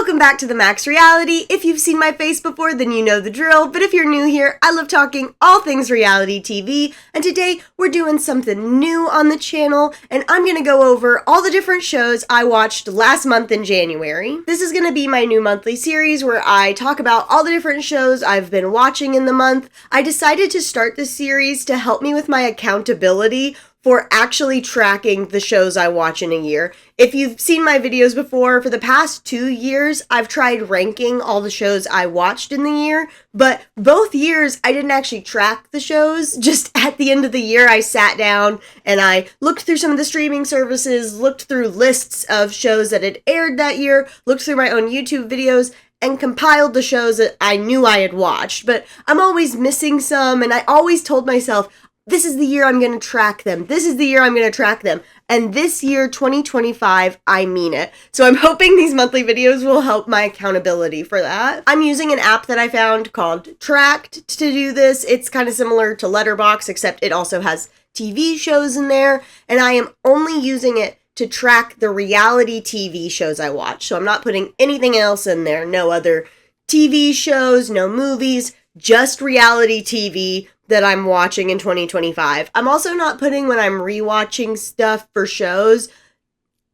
Welcome back to the Max Reality. If you've seen my face before, then you know the drill, but if you're new here, I love talking all things reality TV, and today we're doing something new on the channel, and I'm gonna go over all the different shows I watched last month in January. This is gonna be my new monthly series where I talk about all the different shows I've been watching in the month. I decided to start this series to help me with my accountability for actually tracking the shows I watch in a year. If you've seen my videos before, for the past 2 years, I've tried ranking all the shows I watched in the year, but both years I didn't actually track the shows. Just at the end of the year, I sat down and I looked through some of the streaming services, looked through lists of shows that had aired that year, looked through my own YouTube videos, and compiled the shows that I knew I had watched. But I'm always missing some, and I always told myself, this is the year I'm going to track them. This is the year I'm going to track them. And this year, 2025, I mean it. So I'm hoping these monthly videos will help my accountability for that. I'm using an app that I found called Tracked to do this. It's kind of similar to Letterboxd, except it also has TV shows in there. And I am only using it to track the reality TV shows I watch. So I'm not putting anything else in there. No other TV shows, no movies, just reality TV that I'm watching in 2025. I'm also not putting when I'm rewatching stuff for shows,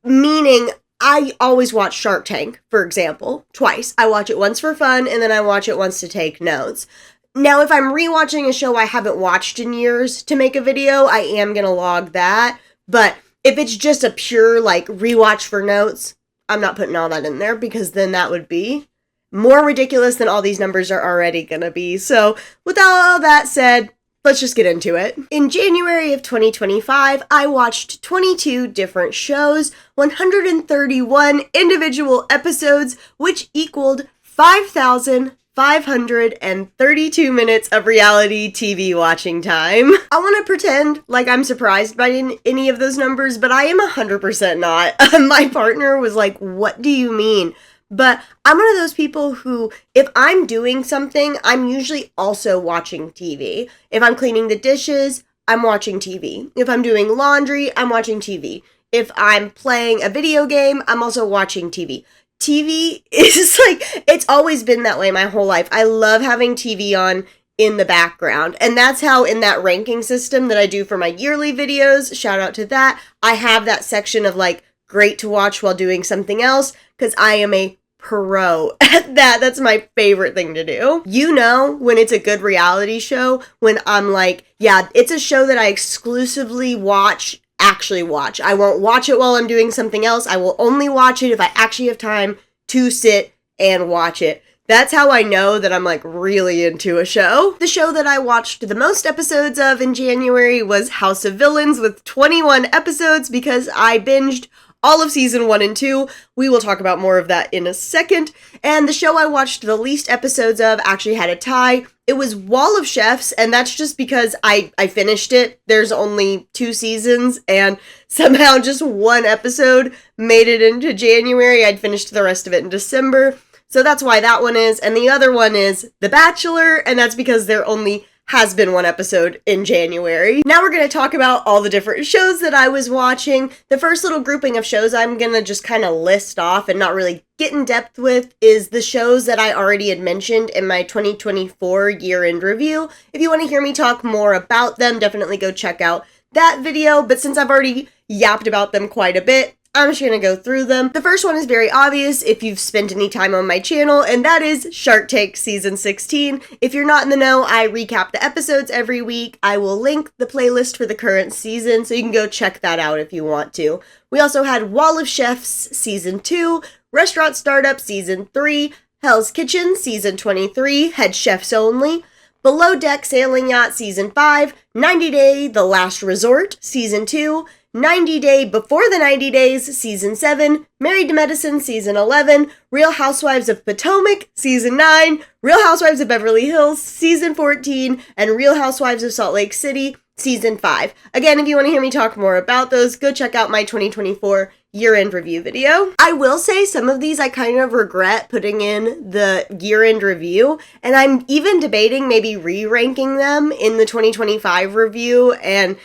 meaning I always watch Shark Tank, for example, twice. I watch it once for fun, and then I watch it once to take notes. Now, if I'm rewatching a show I haven't watched in years to make a video, I am gonna log that, but if it's just a pure, rewatch for notes, I'm not putting all that in there, because then that would be more ridiculous than all these numbers are already gonna be. So with all that said, let's just get into it. In January of 2025, I watched 22 different shows, 131 individual episodes, which equaled 5,532 minutes of reality TV watching time. I want to pretend like I'm surprised by any of those numbers, but I am 100% not. My partner was like, "What do you mean?" But I'm one of those people who, if I'm doing something, I'm usually also watching TV. If I'm cleaning the dishes, I'm watching TV. If I'm doing laundry, I'm watching TV. If I'm playing a video game, I'm also watching TV. TV is it's always been that way my whole life. I love having TV on in the background. And that's how in that ranking system that I do for my yearly videos, shout out to that, I have that section of great to watch while doing something else, because I am a pro at that. That's my favorite thing to do. You know when it's a good reality show, when I'm yeah, it's a show that I exclusively actually watch. I won't watch it while I'm doing something else. I will only watch it if I actually have time to sit and watch it. That's how I know that I'm really into a show. The show that I watched the most episodes of in January was House of Villains with 21 episodes, because I binged all of season 1 and 2. We will talk about more of that in a second. And the show I watched the least episodes of actually had a tie. It was Wall of Chefs, and that's just because I finished it. There's only 2 seasons, and somehow just 1 episode made it into January. I'd finished the rest of it in December. So that's why that one is. And the other one is The Bachelor, and that's because there only has been 1 episode in January. Now we're going to talk about all the different shows that I was watching. The first little grouping of shows I'm going to just kind of list off and not really get in depth with is the shows that I already had mentioned in my 2024 year-end review. If you want to hear me talk more about them, definitely go check out that video. But since I've already yapped about them quite a bit, I'm just going to go through them. The first one is very obvious if you've spent any time on my channel, and that is Shark Tank Season 16. If you're not in the know, I recap the episodes every week. I will link the playlist for the current season, so you can go check that out if you want to. We also had Wall of Chefs Season 2, Restaurant Startup Season 3, Hell's Kitchen Season 23, Head Chefs Only, Below Deck Sailing Yacht Season 5, 90 Day The Last Resort Season 2, 90 Day Before the 90 Days, Season 7, Married to Medicine, Season 11, Real Housewives of Potomac, Season 9, Real Housewives of Beverly Hills, Season 14, and Real Housewives of Salt Lake City, Season 5. Again, if you want to hear me talk more about those, go check out my 2024 year-end review video. I will say some of these I kind of regret putting in the year-end review, and I'm even debating maybe re-ranking them in the 2025 review and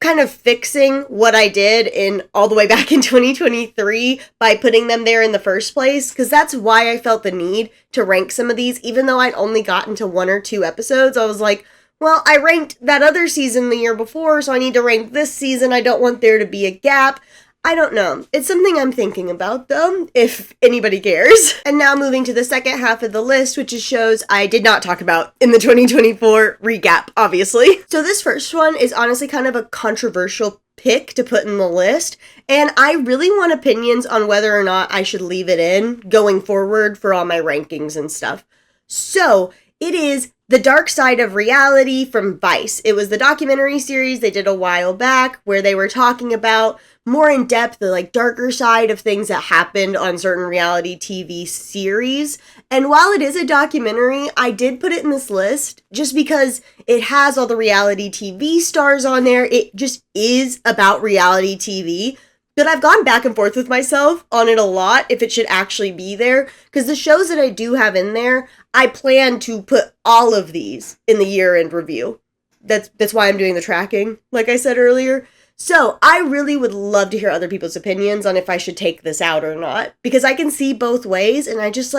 kind of fixing what I did in all the way back in 2023 by putting them there in the first place, because that's why I felt the need to rank some of these. Even though I'd only gotten to 1 or 2 episodes, I was like, well, I ranked that other season the year before, so I need to rank this season. I don't want there to be a gap. I don't know. It's something I'm thinking about, though, if anybody cares. And now moving to the second half of the list, which is shows I did not talk about in the 2024 recap, obviously. So this first one is honestly kind of a controversial pick to put in the list, and I really want opinions on whether or not I should leave it in going forward for all my rankings and stuff. So it is The Dark Side of Reality from Vice. It was the documentary series they did a while back where they were talking about more in depth the darker side of things that happened on certain reality TV series. And while it is a documentary, I did put it in this list just because it has all the reality TV stars on there. It just is about reality TV. But I've gone back and forth with myself on it a lot if it should actually be there, because the shows that I do have in there, I plan to put all of these in the year-end review. That's why I'm doing the tracking, like I said earlier. So I really would love to hear other people's opinions on if I should take this out or not, because I can see both ways and I just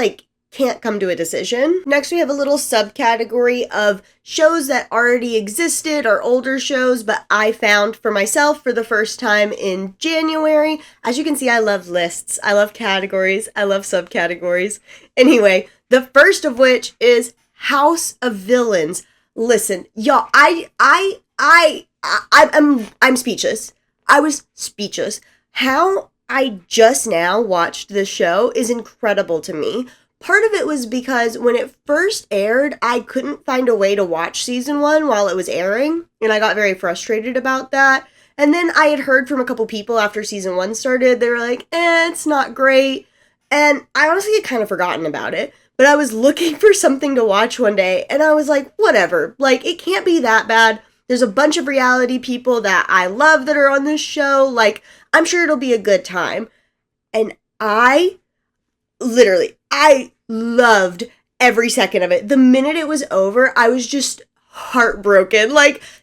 can't come to a decision. Next, we have a little subcategory of shows that already existed or older shows, but I found for myself for the first time in January. As you can see, I love lists. I love categories. I love subcategories. Anyway, the first of which is House of Villains. Listen, y'all, I'm speechless. I was speechless. How I just now watched this show is incredible to me. Part of it was because when it first aired, I couldn't find a way to watch season 1 while it was airing, and I got very frustrated about that. And then I had heard from a couple people after season 1 started, they were like, it's not great. And I honestly had kind of forgotten about it. But I was looking for something to watch one day, and I was like, whatever. It can't be that bad. There's a bunch of reality people that I love that are on this show. I'm sure it'll be a good time. And I loved every second of it. The minute it was over, I was just heartbroken.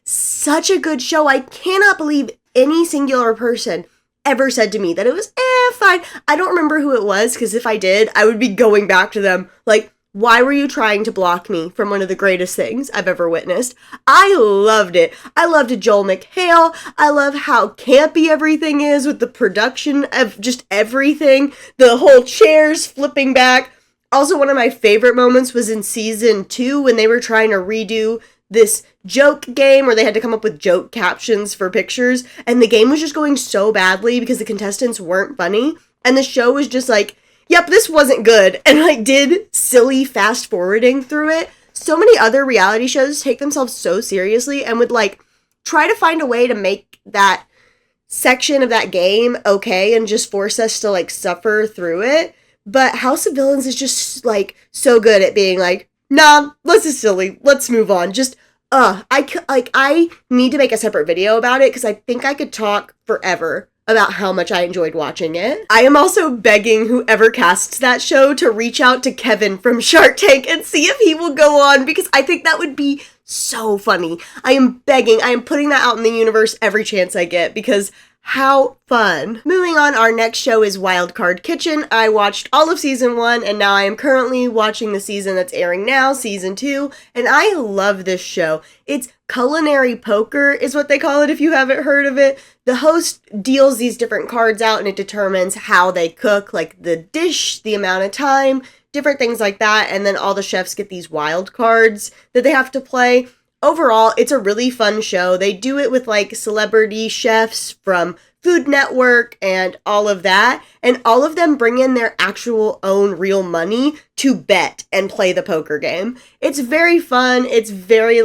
Such a good show. I cannot believe any singular person ever said to me that it was fine. I don't remember who it was, because if I did, I would be going back to them why were you trying to block me from one of the greatest things I've ever witnessed? I loved it. I loved Joel McHale. I love how campy everything is with the production of just everything. The whole chairs flipping back. Also, one of my favorite moments was in season 2 when they were trying to redo this joke game where they had to come up with joke captions for pictures, and the game was just going so badly because the contestants weren't funny, and the show was just yep, this wasn't good, and did silly fast forwarding through it. So many other reality shows take themselves so seriously and would try to find a way to make that section of that game okay and just force us to suffer through it. But House of Villains is just so good at being nah, this is silly, let's move on. Just I need to make a separate video about it because I think I could talk forever about how much I enjoyed watching it. I am also begging whoever casts that show to reach out to Kevin from Shark Tank and see if he will go on, because I think that would be so funny. I am begging, I am putting that out in the universe every chance I get, because how fun. Moving on, our next show is Wildcard Kitchen. I watched all of season 1, and now I am currently watching the season that's airing now, season 2, and I love this show. It's culinary poker is what they call it if you haven't heard of it. The host deals these different cards out, and it determines how they cook, the dish, the amount of time, different things like that, and then all the chefs get these wild cards that they have to play. Overall, it's a really fun show. They do it with celebrity chefs from Food Network and all of that. And all of them bring in their actual own real money to bet and play the poker game. It's very fun. It's very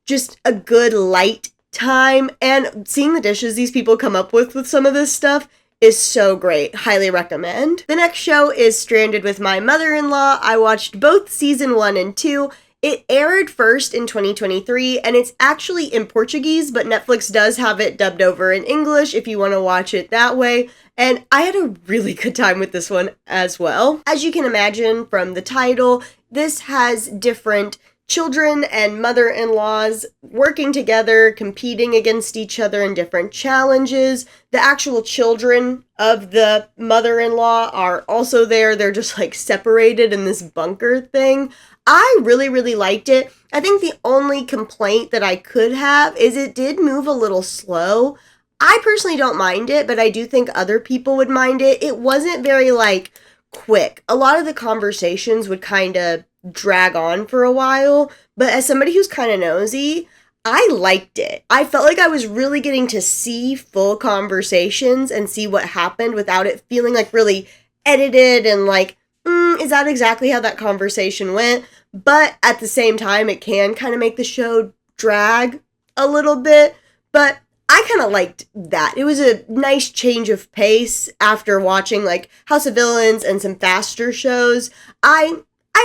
just a good light time. And seeing the dishes these people come up with some of this stuff is so great. Highly recommend. The next show is Stranded with My Mother-in-Law. I watched both season 1 and 2. It aired first in 2023, and it's actually in Portuguese, but Netflix does have it dubbed over in English if you want to watch it that way. And I had a really good time with this one as well. As you can imagine from the title, this has different children and mother-in-laws working together, competing against each other in different challenges. The actual children of the mother-in-law are also there. They're just like separated in this bunker thing. I really, really liked it. I think the only complaint that I could have is it did move a little slow. I personally don't mind it, but I do think other people would mind it. It wasn't very, like, quick. A lot of the conversations would kind of drag on for a while, but as somebody who's kind of nosy, I liked it. I felt like I was really getting to see full conversations and see what happened without it feeling like really edited and like, is that exactly how that conversation went? But at the same time, it can kind of make the show drag a little bit, but I kind of liked that. It was a nice change of pace after watching like House of Villains and some faster shows. I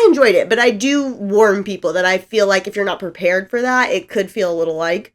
enjoyed it, but I do warn people that I feel like if you're not prepared for that, it could feel a little like,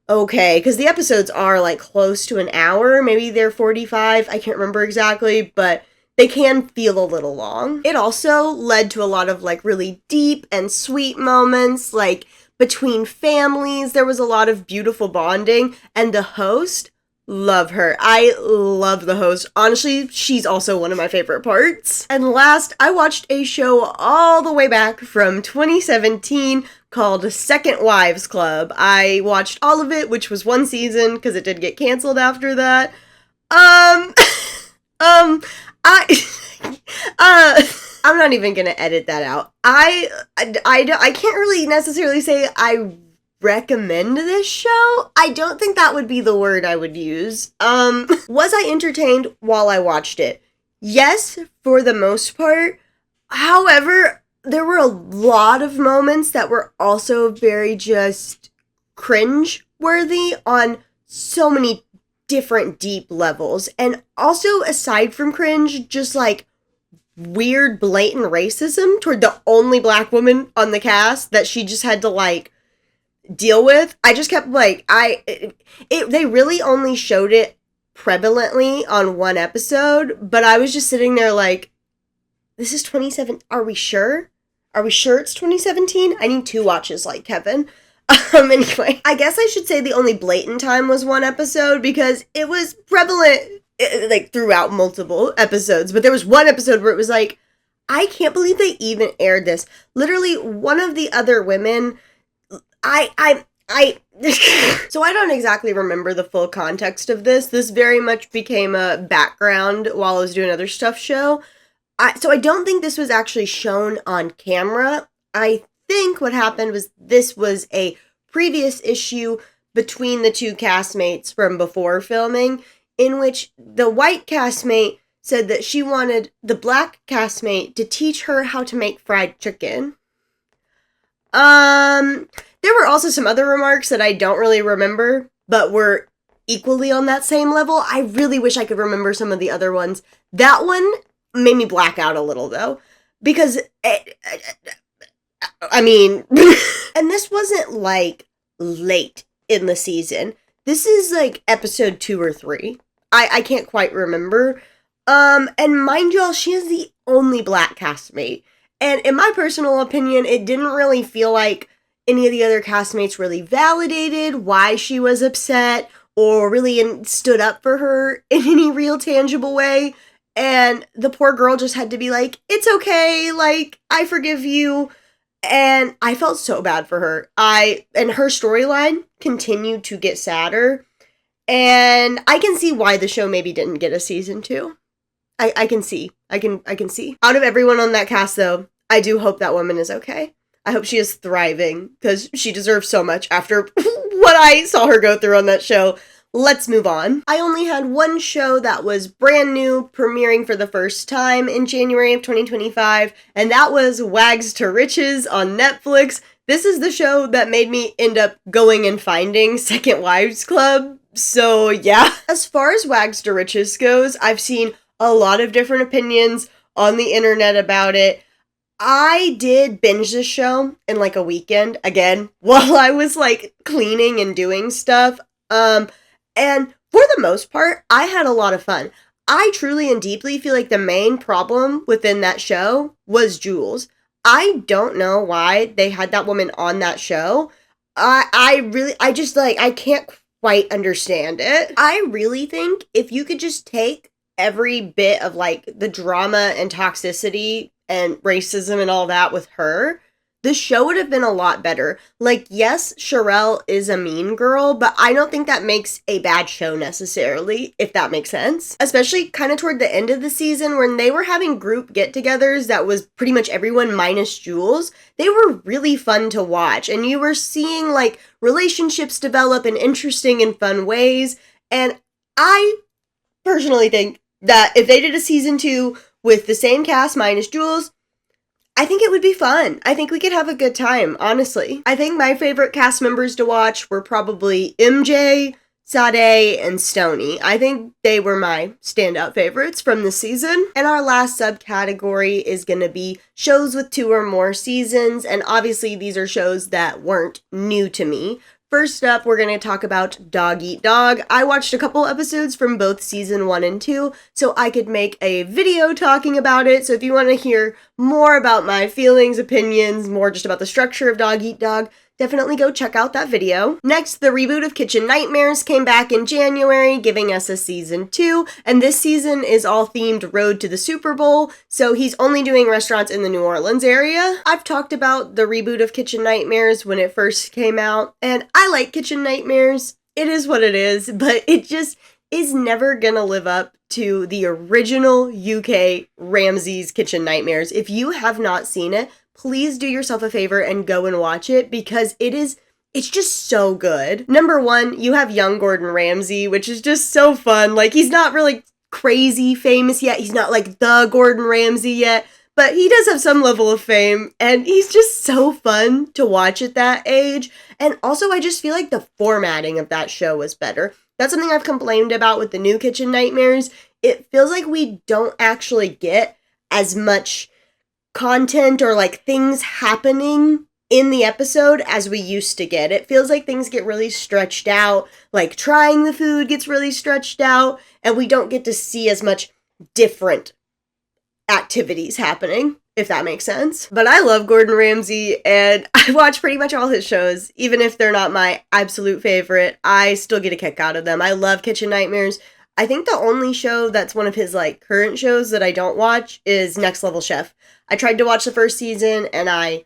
okay, because the episodes are like close to an hour, maybe they're 45, I can't remember exactly, but they can feel a little long. It also led to a lot of like really deep and sweet moments, like between families. There was a lot of beautiful bonding, and the host, love her. I love the host. Honestly, she's also one of my favorite parts. And last, I watched a show all the way back from 2017 called Second Wives Club. I watched all of it, which was one season because it did get canceled after that. I'm not even gonna edit that out. I can't really necessarily say I recommend this show. I don't think that would be the word I would use. Was I entertained while I watched it? Yes, for the most part. However, there were a lot of moments that were also very just cringe-worthy on so many different deep levels. And also, aside from cringe, just like weird blatant racism toward the only black woman on the cast that she just had to like deal with. I just kept like they really only showed it prevalently on one episode, but I was just sitting there like, this is 27, are we sure it's 2017? I need 2 watches like Kevin. Anyway, I guess I should say the only blatant time was one episode because it was prevalent like throughout multiple episodes, but there was one episode where it was like, I can't believe they even aired this. Literally, one of the other women, so I don't exactly remember the full context of this. This very much became a background while I was doing other stuff show. So I don't think this was actually shown on camera. I think what happened was this was a previous issue between the 2 castmates from before filming, in which the white castmate said that she wanted the black castmate to teach her how to make fried chicken. There were also some other remarks that I don't really remember, but were equally on that same level. I really wish I could remember some of the other ones. That one made me black out a little, though, because, I mean, and this wasn't, like, late in the season. This is, like, episode 2 or 3. I can't quite remember. And mind y'all, she is the only black castmate. And in my personal opinion, it didn't really feel like any of the other castmates really validated why she was upset or really stood up for her in any real tangible way. And the poor girl just had to be like, it's okay, like, I forgive you. And I felt so bad for her. And her storyline continued to get sadder. And I can see why the show maybe didn't get a season 2. I can see. I can see. Out of everyone on that cast, though, I do hope that woman is okay. I hope she is thriving, because she deserves so much after what I saw her go through on that show. Let's move on. I only had one show that was brand new, premiering for the first time in January of 2025, and that was Wags to Riches on Netflix. This is the show that made me end up going and finding Second Wives Club. So yeah, as far as Wags to Riches goes, I've seen a lot of different opinions on the internet about it. I did binge this show in like a weekend, again, while I was like cleaning and doing stuff. And for the most part, I had a lot of fun. I truly and deeply feel like the main problem within that show was Jules. I don't know why they had that woman on that show. I just like, I can't quite understand it. I really think if you could just take every bit of like the drama and toxicity and racism and all that with her, the show would have been a lot better. Like, yes, Sherelle is a mean girl, but I don't think that makes a bad show necessarily, if that makes sense. Especially kind of toward the end of the season when they were having group get-togethers that was pretty much everyone minus Jules. They were really fun to watch, and you were seeing like relationships develop in interesting and fun ways. And I personally think that if they did a season 2 with the same cast minus Jules, I think it would be fun. I think we could have a good time, honestly. I think my favorite cast members to watch were probably MJ, Sade, and Stoney. I think they were my standout favorites from the season. And our last subcategory is going to be shows with 2 or more seasons, and obviously these are shows that weren't new to me. First up, we're going to talk about Dog Eat Dog. I watched a couple episodes from both season 1 and 2, so I could make a video talking about it. So if you want to hear more about my feelings, opinions, more just about the structure of Dog Eat Dog, definitely go check out that video. Next, the reboot of Kitchen Nightmares came back in January, giving us a season 2, and this season is all themed Road to the Super Bowl, so he's only doing restaurants in the New Orleans area. I've talked about the reboot of Kitchen Nightmares when it first came out, and I like Kitchen Nightmares. It is what it is, but it just is never gonna live up to the original UK Ramsay's Kitchen Nightmares. If you have not seen it, please do yourself a favor and go and watch it because it's just so good. Number 1, you have young Gordon Ramsay, which is just so fun. Like, he's not really crazy famous yet. He's not like the Gordon Ramsay yet, but he does have some level of fame, and he's just so fun to watch at that age. And also, I just feel like the formatting of that show was better. That's something I've complained about with the new Kitchen Nightmares. It feels like we don't actually get as much content or like things happening in the episode as we used to get. It feels like things get really stretched out, like trying the food gets really stretched out, and we don't get to see as much different activities happening, if that makes sense. But I love Gordon Ramsay, and I watch pretty much all his shows. Even if they're not my absolute favorite, I still get a kick out of them. I love Kitchen Nightmares. I think the only show that's one of his like current shows that I don't watch is Next Level Chef. I tried to watch the first season and I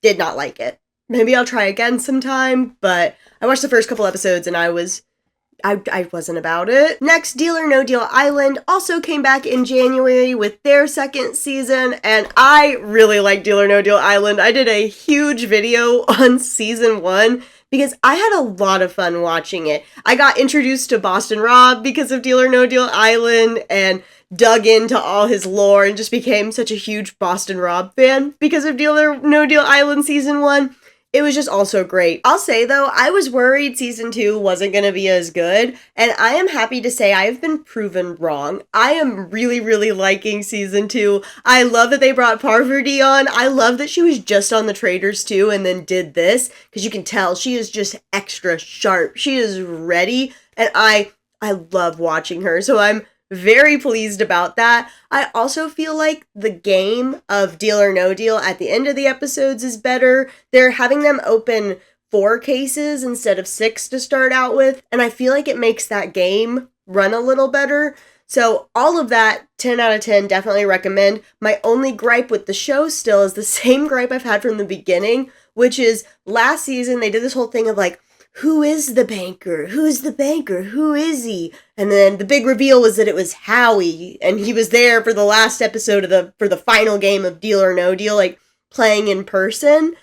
did not like it. Maybe I'll try again sometime, but I watched the first couple episodes and I wasn't about it. Next, Deal or No Deal Island also came back in January with their second season, and I really like Deal or No Deal Island. I did a huge video on season 1 because I had a lot of fun watching it. I got introduced to Boston Rob because of Deal or No Deal Island and dug into all his lore and just became such a huge Boston Rob fan because of Deal or No Deal Island season 1. It was just also great. I'll say though, I was worried season 2 wasn't going to be as good, and I am happy to say I have been proven wrong. I am really, really liking season 2. I love that they brought Parvati on. I love that she was just on The Traitors too and then did this, because you can tell she is just extra sharp. She is ready, and I love watching her, so I'm very pleased about that. I also feel like the game of Deal or No Deal at the end of the episodes is better. They're having them open 4 cases instead of 6 to start out with, and I feel like it makes that game run a little better. So all of that, 10 out of 10, definitely recommend. My only gripe with the show still is the same gripe I've had from the beginning, which is last season they did this whole thing of like, who is the banker? Who's the banker? Who is he? And then the big reveal was that it was Howie, and he was there for the last episode for the final game of Deal or No Deal, like playing in person.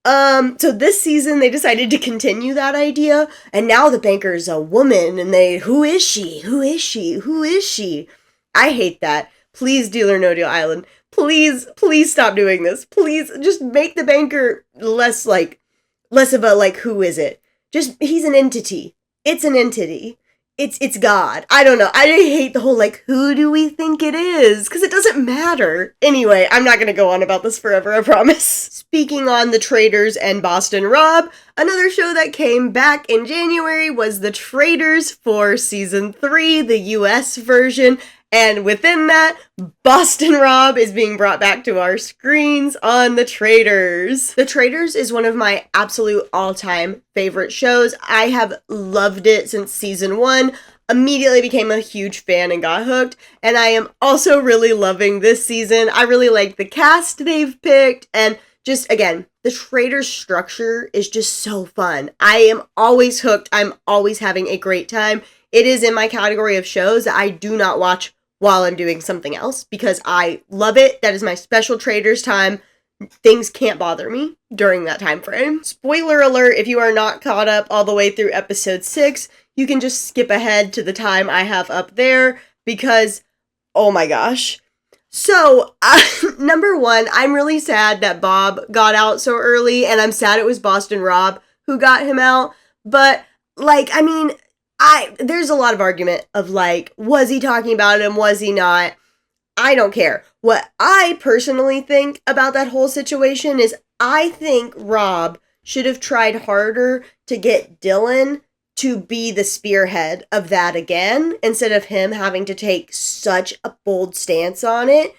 So this season they decided to continue that idea, and now the banker is a woman, and who is she? Who is she? Who is she? I hate that. Please, Deal or No Deal Island, please stop doing this. Please just make the banker less of a like, who is it? Just, he's an entity. It's an entity. It's God. I don't know. I hate the whole, like, who do we think it is? Because it doesn't matter. Anyway, I'm not going to go on about this forever, I promise. Speaking on The Traitors and Boston Rob, another show that came back in January was The Traitors for season 3, the US version. And within that, Boston Rob is being brought back to our screens on The Traitors. The Traitors is one of my absolute all-time favorite shows. I have loved it since season 1. Immediately became a huge fan and got hooked. And I am also really loving this season. I really like the cast they've picked. And just, again, the Traitors structure is just so fun. I am always hooked. I'm always having a great time. It is in my category of shows that I do not watch while I'm doing something else because I love it. That is my special Traitors time. Things can't bother me during that time frame. Spoiler alert, if you are not caught up all the way through episode 6, you can just skip ahead to the time I have up there because, oh my gosh. So, number 1, I'm really sad that Bob got out so early, and I'm sad it was Boston Rob who got him out. But, like, I mean, there's a lot of argument of, like, was he talking about him, was he not? I don't care. What I personally think about that whole situation is I think Rob should have tried harder to get Dylan to be the spearhead of that again, instead of him having to take such a bold stance on it.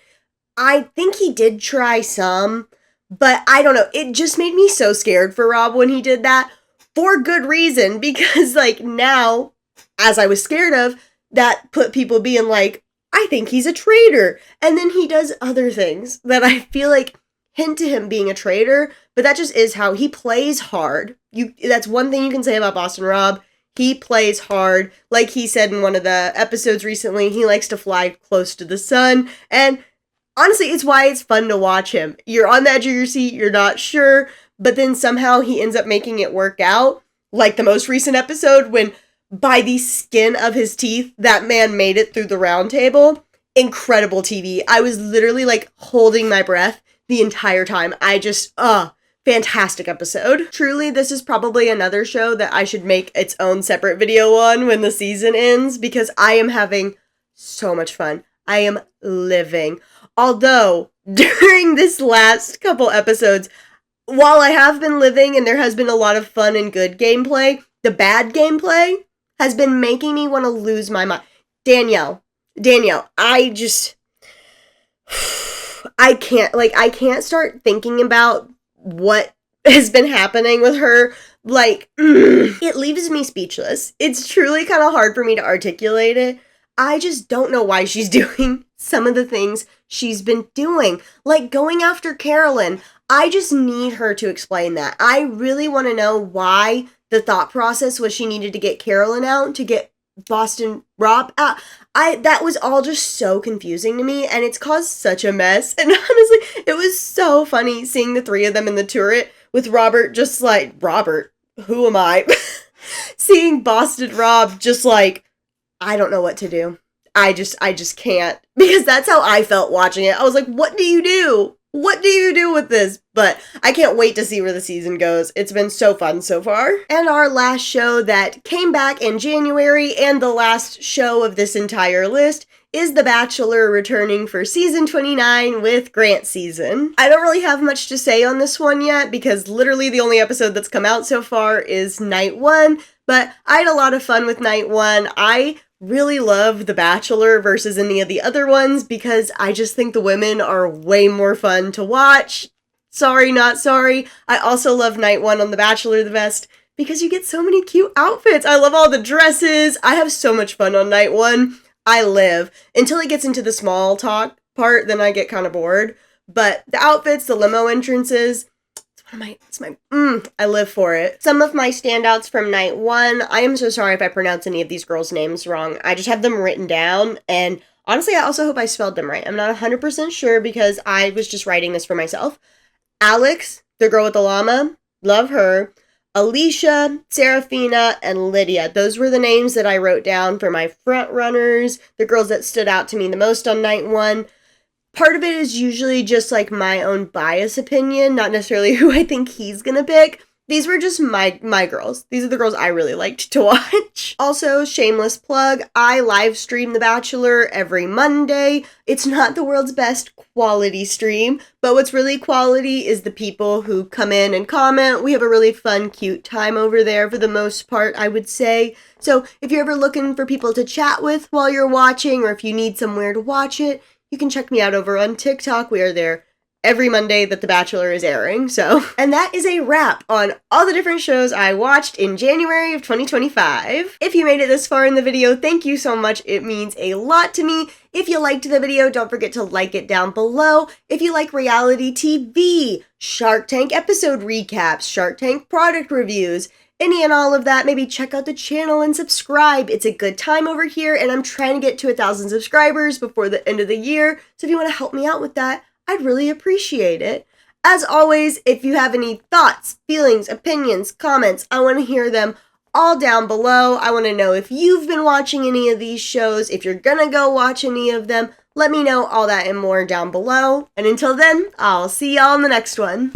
I think he did try some, but I don't know. It just made me so scared for Rob when he did that, for good reason, because, like, now, as I was scared of, that put people being like, I think he's a traitor. And then he does other things that I feel like hint to him being a traitor, but that just is how he plays hard. That's one thing you can say about Boston Rob. He plays hard. Like he said in one of the episodes recently, he likes to fly close to the sun. And honestly, it's why it's fun to watch him. You're on the edge of your seat, you're not sure, but then somehow he ends up making it work out. Like the most recent episode when, by the skin of his teeth, that man made it through the round table. Incredible TV. I was literally like holding my breath the entire time. Fantastic episode. Truly, this is probably another show that I should make its own separate video on when the season ends because I am having so much fun. I am living. Although, during this last couple episodes, while I have been living and there has been a lot of fun and good gameplay, the bad gameplay has been making me want to lose my mind. Danielle, I can't start thinking about what has been happening with her. Like, it leaves me speechless. It's truly kind of hard for me to articulate it. I just don't know why she's doing some of the things she's been doing. Like going after Carolyn. I just need her to explain that. I really want to know why the thought process was she needed to get Carolyn out to get Boston Rob out. That was all just so confusing to me, and it's caused such a mess. And honestly, it was so funny seeing the 3 of them in the turret with Robert just like, Robert, who am I? Seeing Boston Rob just like, I don't know what to do. I just can't. Because that's how I felt watching it. I was like, what do you do? What do you do with this? But I can't wait to see where the season goes. It's been so fun so far. And our last show that came back in January and the last show of this entire list is The Bachelor returning for season 29 with Grant season. I don't really have much to say on this one yet because literally the only episode that's come out so far is night 1, but I had a lot of fun with night 1. I really love The Bachelor versus any of the other ones because I just think the women are way more fun to watch. Sorry, not sorry. I also love night 1 on The Bachelor the best because you get so many cute outfits. I love all the dresses. I have so much fun on night 1. I live. Until it gets into the small talk part, then I get kind of bored. But the outfits, the limo entrances, I live for it. Some of my standouts from night 1, I am so sorry if I pronounce any of these girls' names wrong. I just have them written down, and honestly, I also hope I spelled them right. I'm not 100% sure because I was just writing this for myself. Alex, the girl with the llama, love her. Alicia, Serafina, and Lydia. Those were the names that I wrote down for my front runners, the girls that stood out to me the most on night 1. Part of it is usually just like my own bias opinion, not necessarily who I think he's gonna pick. These were just my girls. These are the girls I really liked to watch. Also, shameless plug, I live stream The Bachelor every Monday. It's not the world's best quality stream, but what's really quality is the people who come in and comment. We have a really fun, cute time over there for the most part, I would say. So if you're ever looking for people to chat with while you're watching, or if you need somewhere to watch it, you can check me out over on TikTok. We are there every Monday that The Bachelor is airing, so. And that is a wrap on all the different shows I watched in January of 2025. If you made it this far in the video, thank you so much. It means a lot to me. If you liked the video, don't forget to like it down below. If you like reality TV, Shark Tank episode recaps, Shark Tank product reviews, any and all of that, maybe check out the channel and subscribe. It's a good time over here, and I'm trying to get to 1,000 subscribers before the end of the year, so if you want to help me out with that, I'd really appreciate it. As always, if you have any thoughts, feelings, opinions, comments, I want to hear them all down below. I want to know if you've been watching any of these shows, if you're gonna go watch any of them. Let me know all that and more down below. And until then, I'll see y'all in the next one.